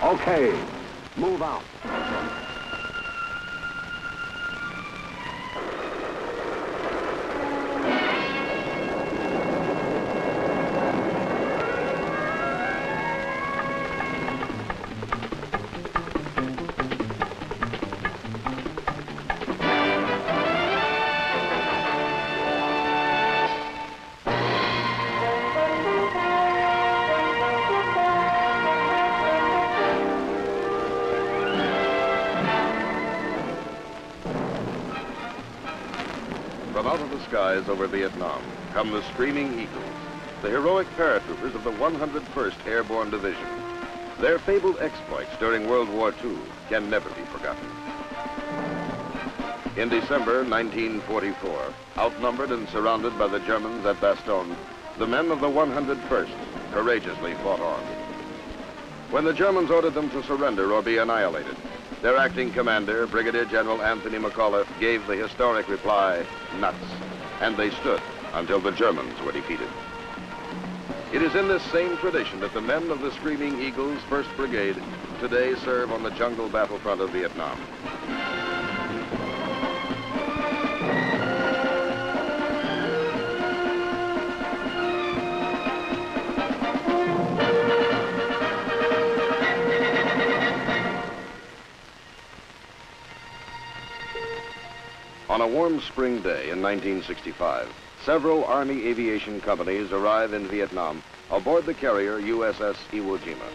Okay, move out. From out of the skies over Vietnam come the Screaming Eagles, the heroic paratroopers of the 101st Airborne Division. Their fabled exploits during World War II can never be forgotten. In December 1944, outnumbered and surrounded by the Germans at Bastogne, the men of the 101st courageously fought on. When the Germans ordered them to surrender or be annihilated, their acting commander, Brigadier General Anthony McAuliffe, gave the historic reply, nuts, and they stood until the Germans were defeated. It is in this same tradition that the men of the Screaming Eagles, 1st Brigade, today serve on the jungle battlefront of Vietnam. On a warm spring day in 1965, several Army aviation companies arrive in Vietnam aboard the carrier USS Iwo Jima.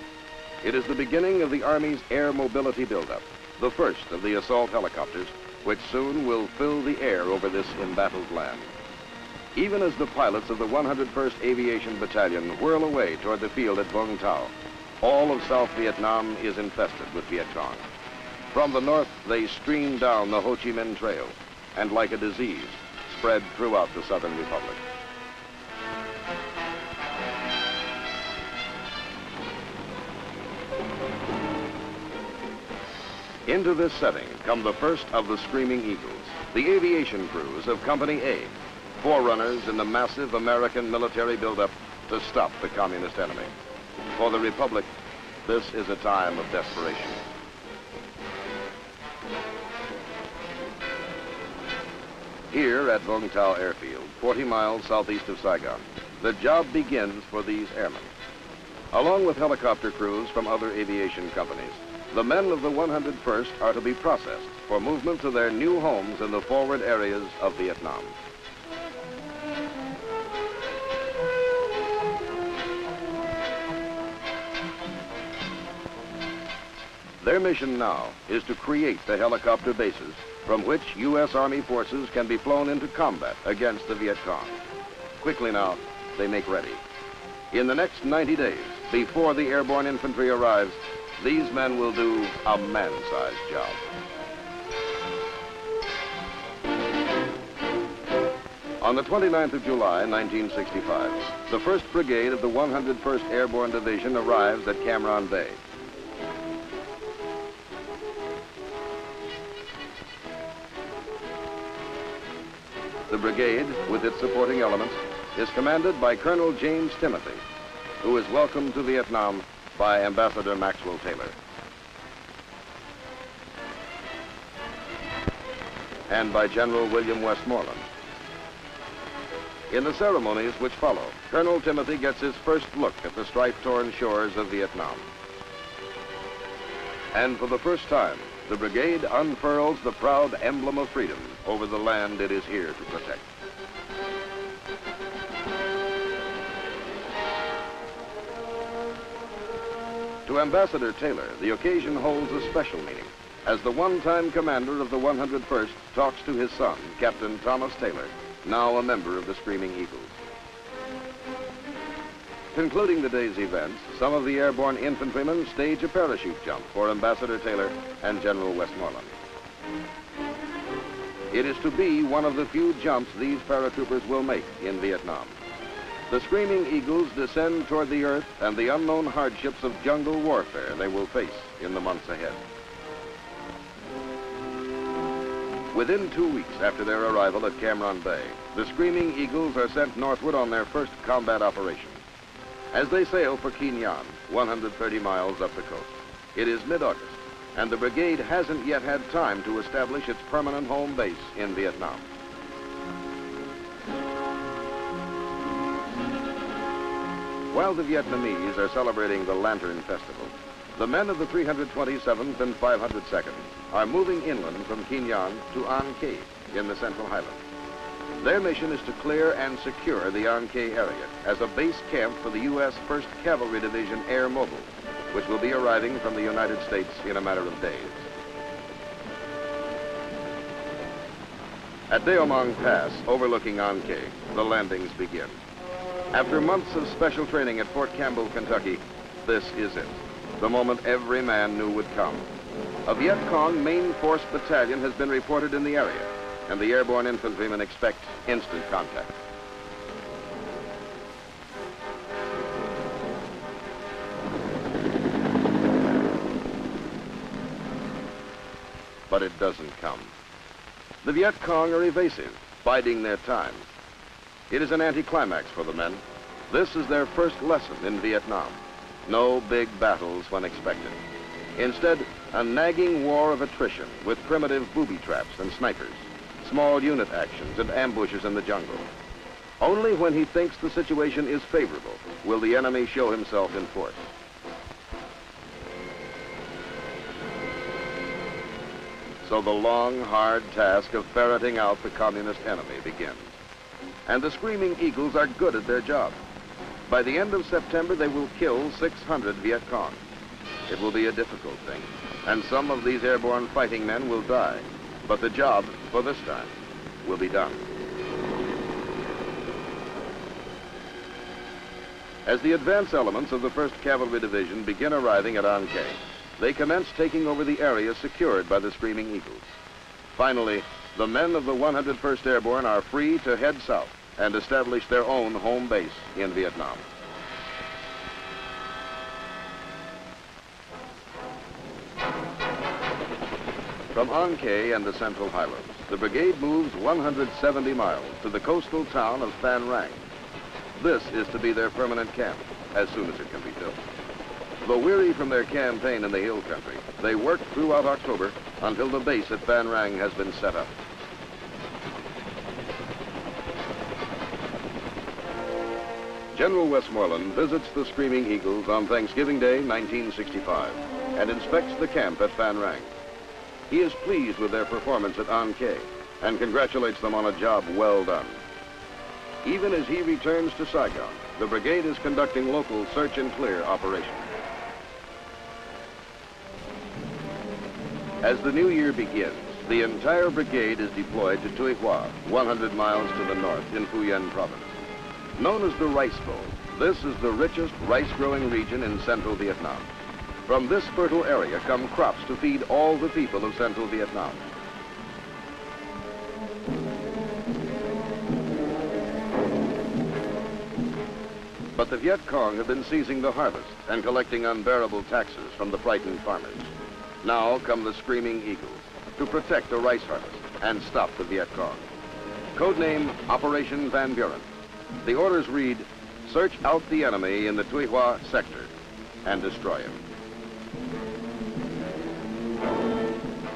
It is the beginning of the Army's air mobility buildup, the first of the assault helicopters, which soon will fill the air over this embattled land. Even as the pilots of the 101st Aviation Battalion whirl away toward the field at Vung Tau, all of South Vietnam is infested with Viet Cong. From the north, they stream down the Ho Chi Minh Trail, and like a disease, spread throughout the Southern Republic. Into this setting come the first of the Screaming Eagles, the aviation crews of Company A, forerunners in the massive American military buildup to stop the communist enemy. For the Republic, this is a time of desperation. Here at Vung Tau Airfield, 40 miles southeast of Saigon, the job begins for these airmen. Along with helicopter crews from other aviation companies, the men of the 101st are to be processed for movement to their new homes in the forward areas of Vietnam. Their mission now is to create the helicopter bases from which U.S. Army forces can be flown into combat against the Viet Cong. Quickly now, they make ready. In the next 90 days, before the airborne infantry arrives, these men will do a man-sized job. On the 29th of July, 1965, the 1st Brigade of the 101st Airborne Division arrives at Cam Ranh Bay. The brigade, with its supporting elements, is commanded by Colonel James Timothy, who is welcomed to Vietnam by Ambassador Maxwell Taylor. And by General William Westmoreland. In the ceremonies which follow, Colonel Timothy gets his first look at the strife-torn shores of Vietnam. And for the first time, the brigade unfurls the proud emblem of freedom over the land it is here to protect. To Ambassador Taylor, the occasion holds a special meaning, as the one-time commander of the 101st talks to his son, Captain Thomas Taylor, now a member of the Screaming Eagles. Concluding the day's events, some of the airborne infantrymen stage a parachute jump for Ambassador Taylor and General Westmoreland. It is to be one of the few jumps these paratroopers will make in Vietnam. The Screaming Eagles descend toward the earth and the unknown hardships of jungle warfare they will face in the months ahead. Within 2 weeks after their arrival at Cam Ranh Bay, the Screaming Eagles are sent northward on their first combat operation. As they sail for Qui Nhon, 130 miles up the coast, It is mid-August, and the brigade hasn't yet had time to establish its permanent home base in Vietnam. While the Vietnamese are celebrating the Lantern Festival, the men of the 327th and 502nd are moving inland from Kinh Nhon to An Khê in the Central Highlands. Their mission is to clear and secure the An Khê area as a base camp for the U.S. 1st Cavalry Division Air Mobile, which will be arriving from the United States in a matter of days. At Deo Mang Pass, overlooking An Khê, the landings begin. After months of special training at Fort Campbell, Kentucky, this is it. The moment every man knew would come. A Viet Cong main force battalion has been reported in the area, and the airborne infantrymen expect instant contact. But it doesn't come. The Viet Cong are evasive, biding their time. It is an anticlimax for the men. This is their first lesson in Vietnam. No big battles when expected. Instead, a nagging war of attrition with primitive booby traps and snipers, small unit actions and ambushes in the jungle. Only when he thinks the situation is favorable will the enemy show himself in force. So the long, hard task of ferreting out the communist enemy begins. And the Screaming Eagles are good at their job. By the end of September, they will kill 600 Viet Cong. It will be a difficult thing, and some of these airborne fighting men will die. But the job, for this time, will be done. As the advance elements of the 1st Cavalry Division begin arriving at An Khê, they commence taking over the area secured by the Screaming Eagles. Finally, the men of the 101st Airborne are free to head south and establish their own home base in Vietnam. From An Khê and the Central Highlands, the brigade moves 170 miles to the coastal town of Phan Rang. This is to be their permanent camp as soon as it can be built. Though weary from their campaign in the hill country, they work throughout October until the base at Phan Rang has been set up. General Westmoreland visits the Screaming Eagles on Thanksgiving Day, 1965, and inspects the camp at Phan Rang. He is pleased with their performance at An Khê and congratulates them on a job well done. Even as he returns to Saigon, the brigade is conducting local search and clear operations. As the new year begins, the entire brigade is deployed to Tuy Hoa, 100 miles to the north in Phu Yen province. Known as the Rice Bowl, this is the richest rice-growing region in central Vietnam. From this fertile area come crops to feed all the people of central Vietnam. But the Viet Cong have been seizing the harvest and collecting unbearable taxes from the frightened farmers. Now come the Screaming Eagles to protect the rice harvest and stop the Viet Cong. Codename Operation Van Buren. The orders read, search out the enemy in the Tuy Hoa sector and destroy him.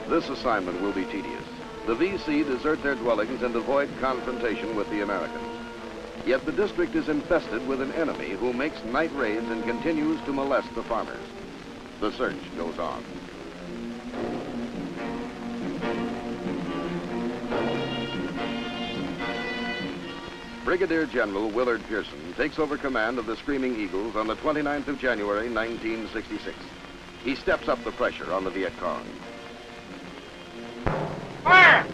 This assignment will be tedious. The VC desert their dwellings and avoid confrontation with the Americans. Yet the district is infested with an enemy who makes night raids and continues to molest the farmers. The search goes on. Brigadier General Willard Pearson takes over command of the Screaming Eagles on the 29th of January, 1966. He steps up the pressure on the Viet Cong. Fire!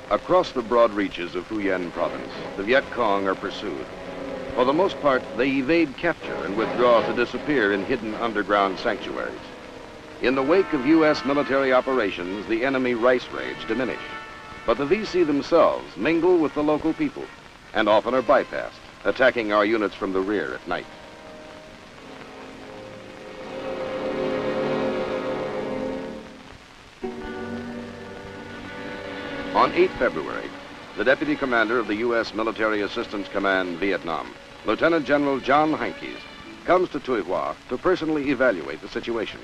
Across the broad reaches of Phu Yen province, the Viet Cong are pursued. For the most part, they evade capture and withdraw to disappear in hidden underground sanctuaries. In the wake of U.S. military operations, the enemy rice raids diminish. But the VC themselves mingle with the local people and often are bypassed, attacking our units from the rear at night. On 8 February, the Deputy Commander of the U.S. Military Assistance Command, Vietnam, Lieutenant General John Heinkes, comes to Tuy Hoa to personally evaluate the situation.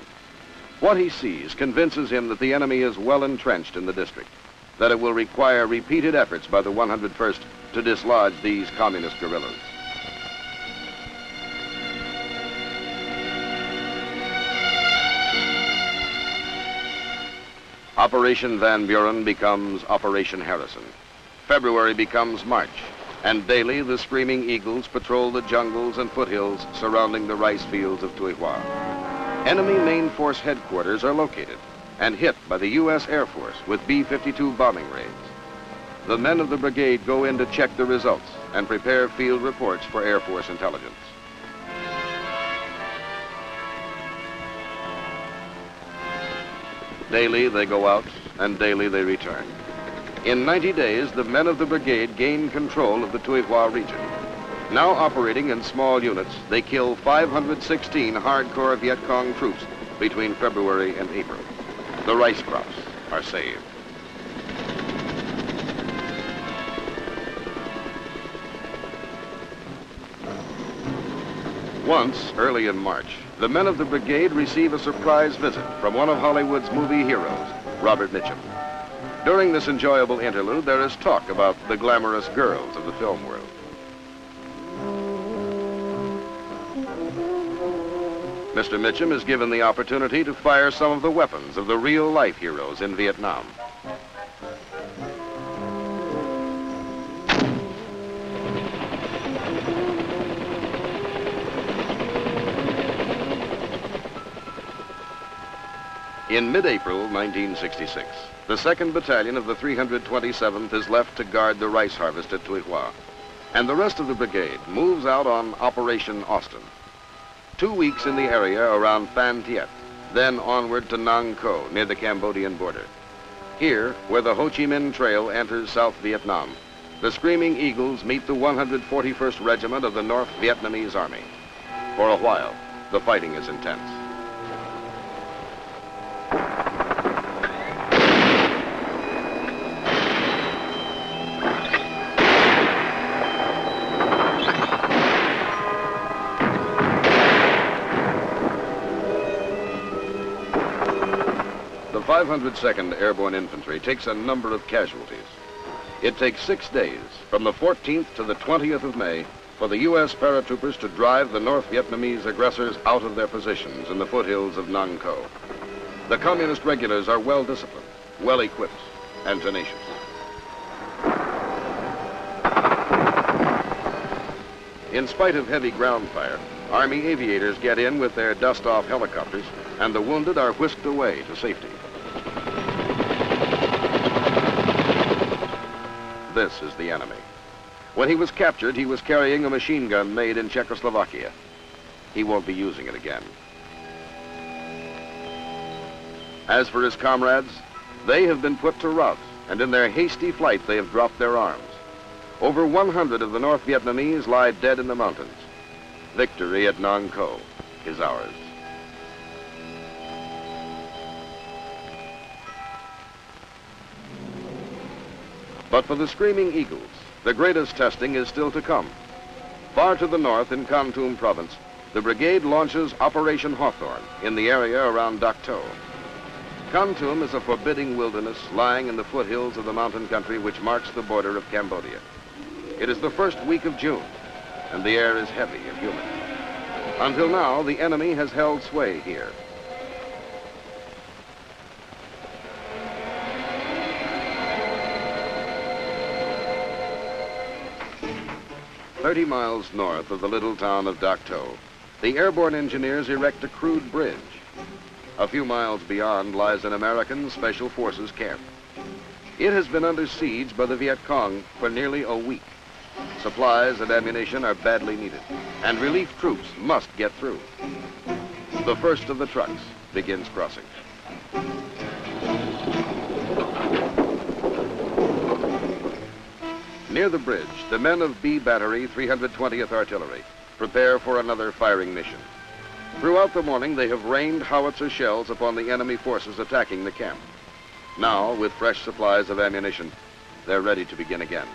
What he sees convinces him that the enemy is well entrenched in the district, that it will require repeated efforts by the 101st to dislodge these communist guerrillas. Operation Van Buren becomes Operation Harrison. February becomes March, and daily the Screaming Eagles patrol the jungles and foothills surrounding the rice fields of Tuy Hoa. Enemy main force headquarters are located and hit by the U.S. Air Force with B-52 bombing raids. The men of the brigade go in to check the results and prepare field reports for Air Force intelligence. Daily they go out, and daily they return. In 90 days, the men of the brigade gain control of the Tuy Hoa region. Now operating in small units, they kill 516 hardcore Viet Cong troops between February and April. The rice crops are saved. Once, early in March, the men of the brigade receive a surprise visit from one of Hollywood's movie heroes, Robert Mitchum. During this enjoyable interlude, there is talk about the glamorous girls of the film world. Mr. Mitchum is given the opportunity to fire some of the weapons of the real-life heroes in Vietnam. In mid-April 1966, the 2nd Battalion of the 327th is left to guard the rice harvest at Tuy Hoa, and the rest of the brigade moves out on Operation Austin. 2 weeks in the area around Phan Thiet, then onward to Nang Co, near the Cambodian border. Here, where the Ho Chi Minh Trail enters South Vietnam, the Screaming Eagles meet the 141st Regiment of the North Vietnamese Army. For a while, the fighting is intense. The 502nd Airborne Infantry takes a number of casualties. It takes 6 days, from the 14th to the 20th of May, for the U.S. paratroopers to drive the North Vietnamese aggressors out of their positions in the foothills of Nang Co. The communist regulars are well disciplined, well equipped, and tenacious. In spite of heavy ground fire, Army aviators get in with their dust-off helicopters, and the wounded are whisked away to safety. This is the enemy. When he was captured, he was carrying a machine gun made in Czechoslovakia. He won't be using it again. As for his comrades, they have been put to rout, and in their hasty flight, they have dropped their arms. Over 100 of the North Vietnamese lie dead in the mountains. Victory at Nang Co is ours. But for the Screaming Eagles, the greatest testing is still to come. Far to the north in Kon Tum province, the brigade launches Operation Hawthorne in the area around Dak To. Kon Tum is a forbidding wilderness lying in the foothills of the mountain country which marks the border of Cambodia. It is the first week of June, and the air is heavy and humid. Until now, the enemy has held sway here. "30 miles north of the little town of Dak To, the airborne engineers erect a crude bridge. A few miles beyond lies an American Special Forces camp. It has been under siege by the Viet Cong for nearly a week. Supplies and ammunition are badly needed, and relief troops must get through. The first of the trucks, begins crossing. Near the bridge, the men of B Battery, 320th Artillery, prepare for another firing mission. Throughout the morning, they have rained howitzer shells upon the enemy forces attacking the camp. Now, with fresh supplies of ammunition, they're ready to begin again.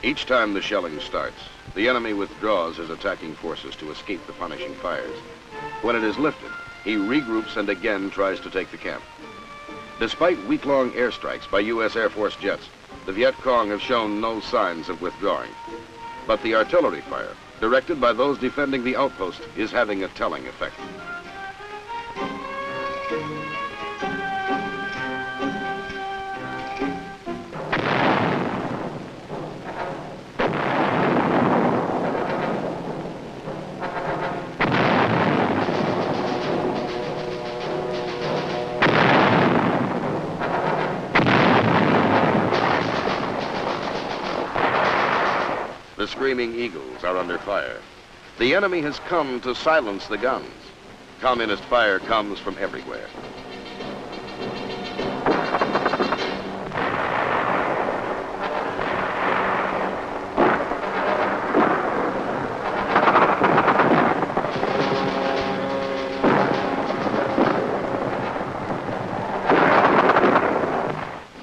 Each time the shelling starts, the enemy withdraws his attacking forces to escape the punishing fires. When it is lifted, he regroups and again tries to take the camp. Despite week-long airstrikes by U.S. Air Force jets, the Viet Cong have shown no signs of withdrawing. But the artillery fire, directed by those defending the outpost, is having a telling effect. The screaming eagles are under fire. The enemy has come to silence the guns. Communist fire comes from everywhere.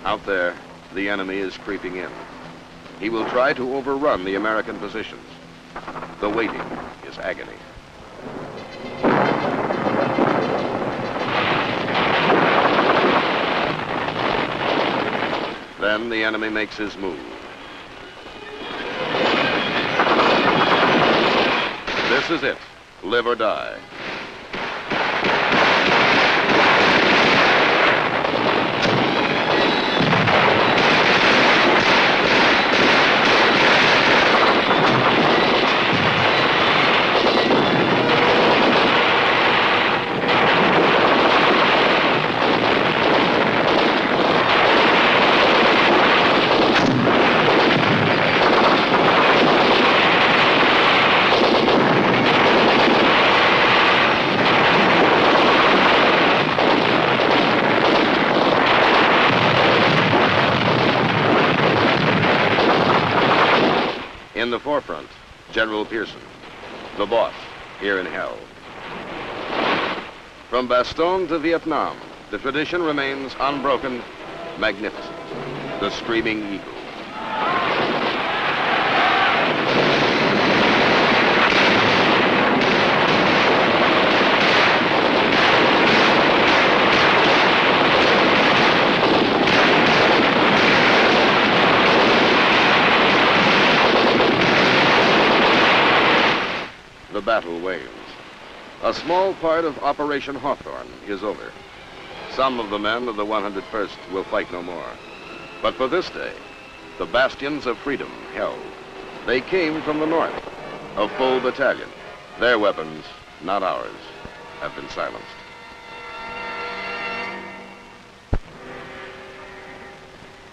Out there, the enemy is creeping in. He will try to overrun the American positions. The waiting is agony. Then the enemy makes his move. This is it, live or die. In the forefront, General Pearson, the boss, here in hell. From Bastogne to Vietnam, the tradition remains unbroken, magnificent. The Screaming Eagle. The battle wanes. A small part of Operation Hawthorne is over. Some of the men of the 101st will fight no more. But for this day, the bastions of freedom held. They came from the north, a full battalion. Their weapons, not ours, have been silenced.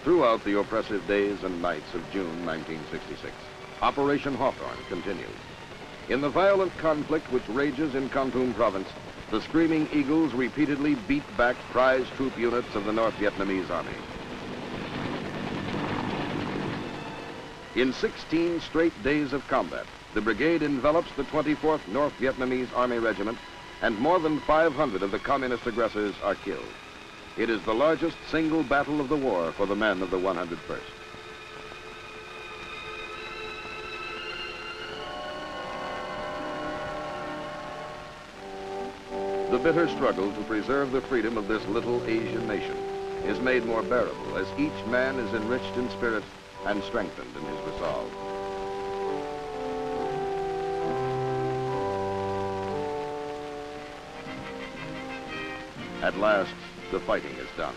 Throughout the oppressive days and nights of June 1966, Operation Hawthorne continued. In the violent conflict which rages in Kon Tum province, the Screaming Eagles repeatedly beat back prize troop units of the North Vietnamese Army. In 16 straight days of combat, the brigade envelops the 24th North Vietnamese Army Regiment, and more than 500 of the communist aggressors are killed. It is the largest single battle of the war for the men of the 101st. The bitter struggle to preserve the freedom of this little Asian nation is made more bearable as each man is enriched in spirit and strengthened in his resolve. At last, the fighting is done.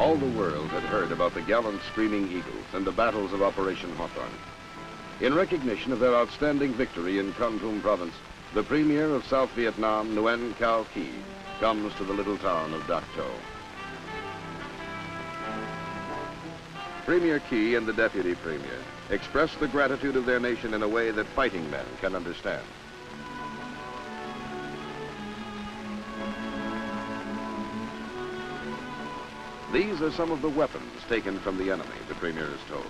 All the world had heard about the gallant Screaming Eagles and the battles of Operation Hawthorne. In recognition of their outstanding victory in Kon Tum province, the premier of South Vietnam, Nguyen Cao Qui, comes to the little town of Dak To. Premier Qui and the deputy premier express the gratitude of their nation in a way that fighting men can understand. These are some of the weapons taken from the enemy, the premier is told.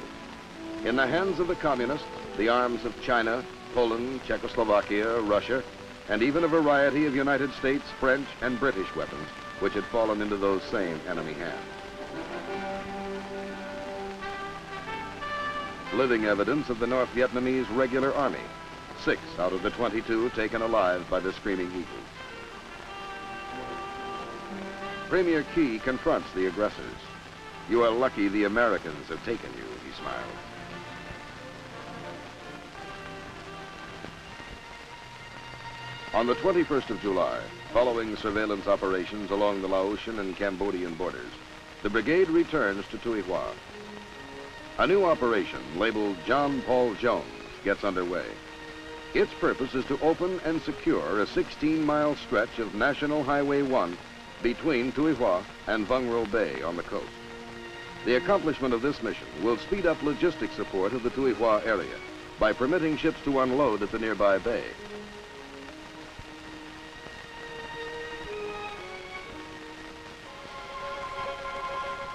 In the hands of the communists, the arms of China, Poland, Czechoslovakia, Russia, and even a variety of United States, French, and British weapons, which had fallen into those same enemy hands. Living evidence of the North Vietnamese regular army, 6 out of the 22 taken alive by the Screaming Eagles. Premier Qui confronts the aggressors. "You are lucky the Americans have taken you," he smiled. On the 21st of July, following surveillance operations along the Laotian and Cambodian borders, the brigade returns to Tuy Hoa. A new operation labeled John Paul Jones gets underway. Its purpose is to open and secure a 16-mile stretch of National Highway 1 between Tuy Hoa and Vung Ro Bay on the coast. The accomplishment of this mission will speed up logistic support of the Tuy Hoa area by permitting ships to unload at the nearby bay.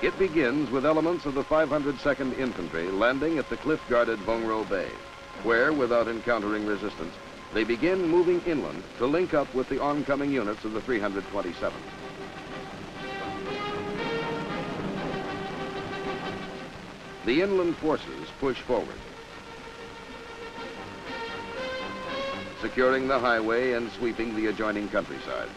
It begins with elements of the 502nd Infantry landing at the cliff-guarded Vung Ro Bay, where, without encountering resistance, they begin moving inland to link up with the oncoming units of the 327th. The inland forces push forward, securing the highway and sweeping the adjoining countryside.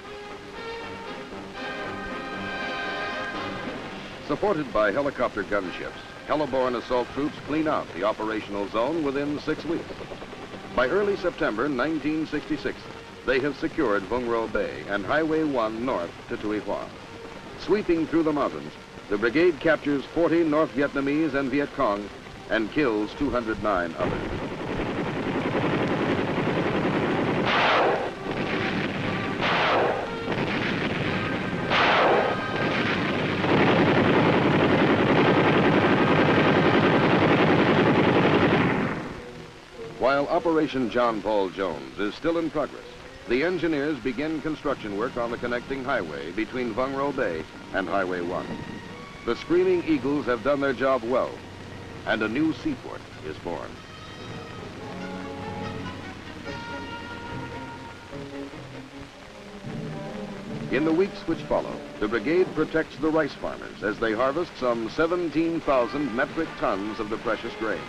Supported by helicopter gunships, heliborne assault troops clean out the operational zone within 6 weeks. By early September 1966, they have secured Vung Ro Bay and Highway 1 north to Tuy Hoa. Sweeping through the mountains, the brigade captures 40 North Vietnamese and Viet Cong and kills 209 others. While Operation John Paul Jones is still in progress, the engineers begin construction work on the connecting highway between Vung Ro Bay and Highway 1. The Screaming Eagles have done their job well, and a new seaport is born. In the weeks which follow, the brigade protects the rice farmers as they harvest some 17,000 metric tons of the precious grain.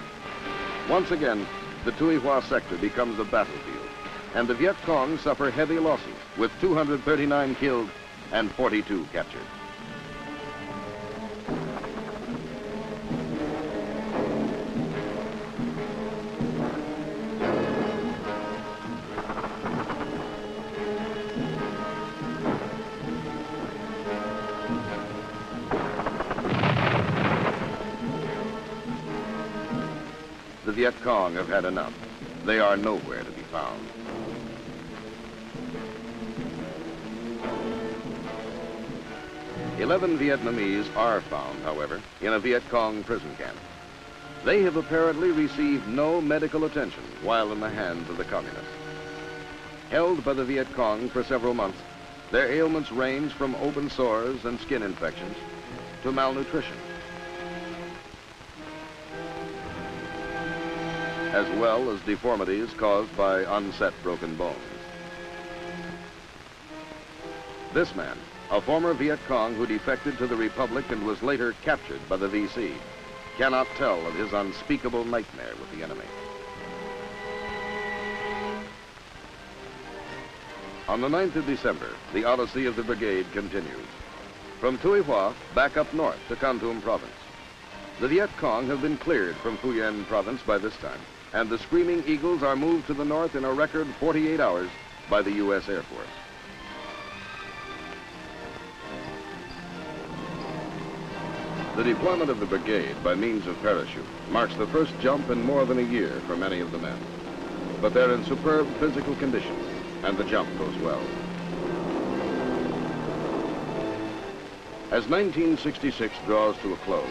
Once again, the Tuy Hoa sector becomes a battlefield, and the Viet Cong suffer heavy losses, with 239 killed and 42 captured. The Viet Cong have had enough. They are nowhere to be found. "11 Vietnamese are found, however, in a Viet Cong prison camp. They have apparently received no medical attention while in the hands of the communists. Held by the Viet Cong for several months, their ailments range from open sores and skin infections to malnutrition, as well as deformities caused by unset broken bones. This man, a former Viet Cong who defected to the Republic and was later captured by the VC, cannot tell of his unspeakable nightmare with the enemy. On the 9th of December, the odyssey of the brigade continues. From Tuy Hoa, back up north to Kon Tum province. The Viet Cong have been cleared from Phu Yen province by this time, and the Screaming Eagles are moved to the north in a record 48 hours by the U.S. Air Force. The deployment of the brigade by means of parachute marks the first jump in more than a year for many of the men. But they're in superb physical condition, and the jump goes well. As 1966 draws to a close,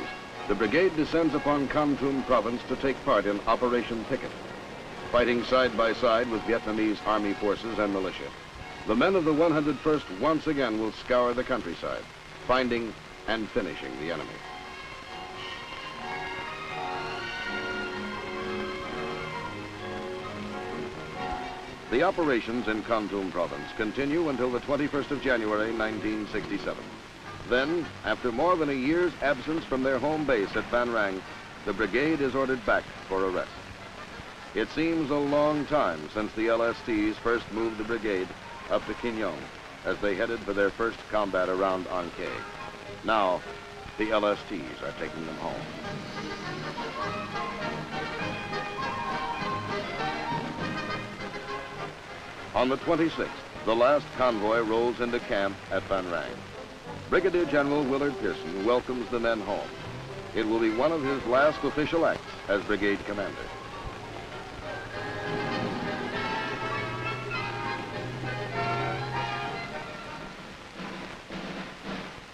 the brigade descends upon Kon Tum province to take part in Operation Picket. Fighting side by side with Vietnamese army forces and militia, the men of the 101st once again will scour the countryside, finding and finishing the enemy. The operations in Kon Tum province continue until the 21st of January, 1967. Then, after more than a year's absence from their home base at Phan Rang, the brigade is ordered back for a rest. It seems a long time since the LSTs first moved the brigade up to Kin Yong as they headed for their first combat around An Khe. Now, the LSTs are taking them home. On the 26th, the last convoy rolls into camp at Phan Rang. Brigadier General Willard Pearson welcomes the men home. It will be one of his last official acts as brigade commander.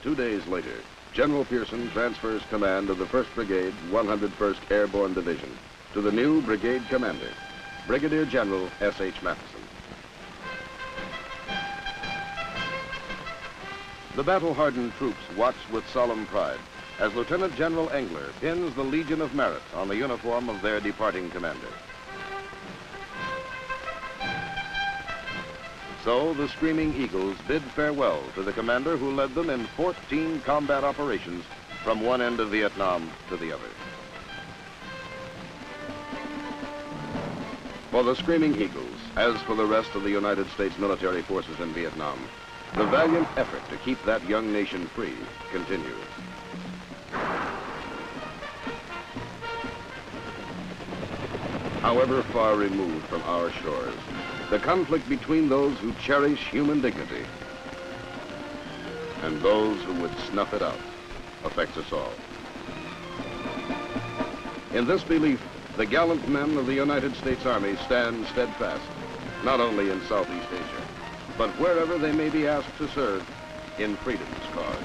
Two days later, General Pearson transfers command of the 1st Brigade, 101st Airborne Division to the new brigade commander, Brigadier General S.H. Matheson. The battle-hardened troops watch with solemn pride as Lieutenant General Engler pins the Legion of Merit on the uniform of their departing commander. So the Screaming Eagles bid farewell to the commander who led them in 14 combat operations from one end of Vietnam to the other. For the Screaming Eagles, as for the rest of the United States military forces in Vietnam, the valiant effort to keep that young nation free continues. However far removed from our shores, the conflict between those who cherish human dignity and those who would snuff it out affects us all. In this belief, the gallant men of the United States Army stand steadfast, not only in Southeast Asia, but wherever they may be asked to serve in freedom's cause.